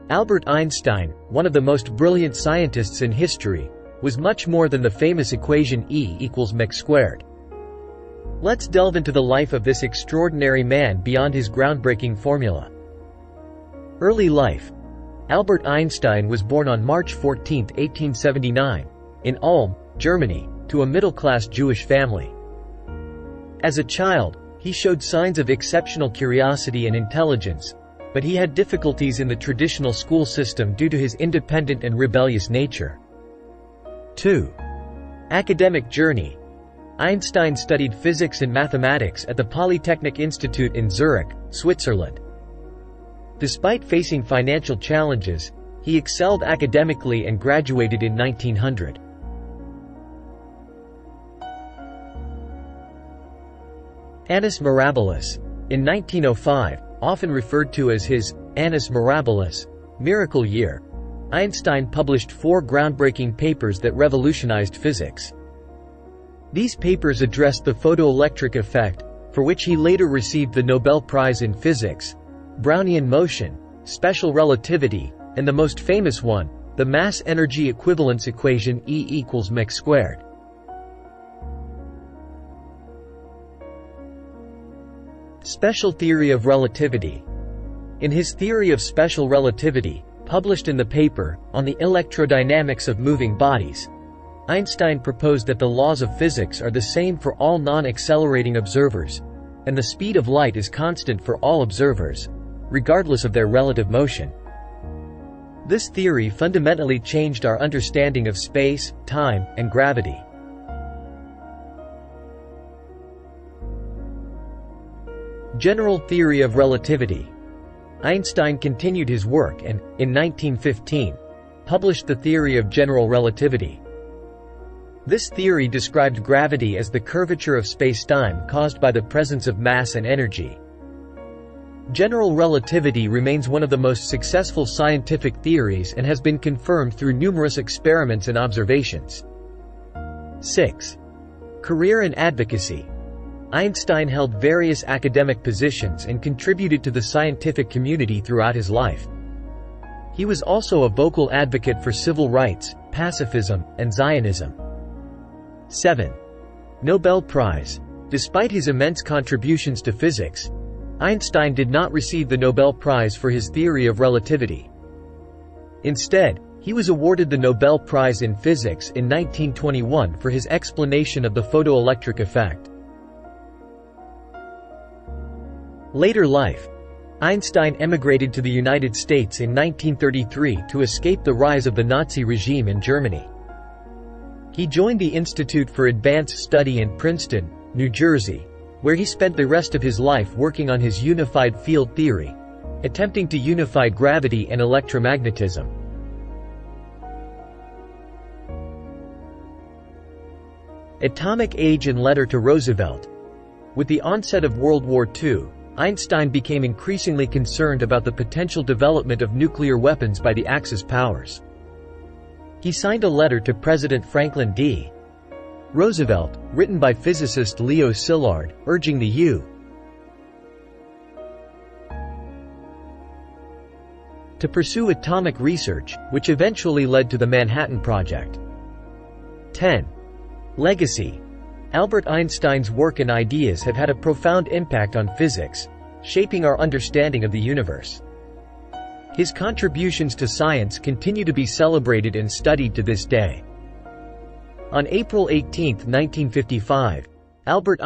Albert Einstein, one of the most brilliant scientists in history, was much more than the famous equation E=mc². Let's delve into the life of this extraordinary man beyond his groundbreaking formula. Early life. Albert Einstein was born on March 14, 1879, in Ulm, Germany, to a middle-class Jewish family. As a child, he showed signs of exceptional curiosity and intelligence, but he had difficulties in the traditional school system due to his independent and rebellious nature. 2. Academic journey. Einstein studied physics and mathematics at the Polytechnic Institute in Zurich, Switzerland. Despite facing financial challenges, he excelled academically and graduated in 1900. Annus Mirabilis. In 1905, often referred to as his Annus Mirabilis, miracle year, Einstein published 4 groundbreaking papers that revolutionized physics. These papers addressed the photoelectric effect, for which he later received the Nobel Prize in Physics, Brownian motion, special relativity, and the most famous one, the mass-energy equivalence equation E=mc². Special theory of relativity. In his theory of special relativity, published in the paper, On the Electrodynamics of Moving Bodies, Einstein proposed that the laws of physics are the same for all non-accelerating observers, and the speed of light is constant for all observers, regardless of their relative motion. This theory fundamentally changed our understanding of space, time, and gravity. General theory of relativity. Einstein continued his work and, in 1915, published the theory of general relativity. This theory described gravity as the curvature of spacetime caused by the presence of mass and energy. General relativity remains one of the most successful scientific theories and has been confirmed through numerous experiments and observations. 6. Career and advocacy. Einstein held various academic positions and contributed to the scientific community throughout his life. He was also a vocal advocate for civil rights, pacifism, and Zionism. 7. Nobel Prize. Despite his immense contributions to physics, Einstein did not receive the Nobel Prize for his theory of relativity. Instead, he was awarded the Nobel Prize in Physics in 1921 for his explanation of the photoelectric effect. Later life. Einstein emigrated to the United States in 1933 to escape the rise of the Nazi regime in Germany. He joined the Institute for Advanced Study in Princeton, New Jersey, where he spent the rest of his life working on his unified field theory, attempting to unify gravity and electromagnetism. Atomic age and letter to Roosevelt. With the onset of World War II, Einstein became increasingly concerned about the potential development of nuclear weapons by the Axis powers. He signed a letter to President Franklin D. Roosevelt, written by physicist Leo Szilard, urging the U.S. to pursue atomic research, which eventually led to the Manhattan Project. 10. Legacy. Albert Einstein's work and ideas have had a profound impact on physics, shaping our understanding of the universe. His contributions to science continue to be celebrated and studied to this day. On April 18, 1955, Albert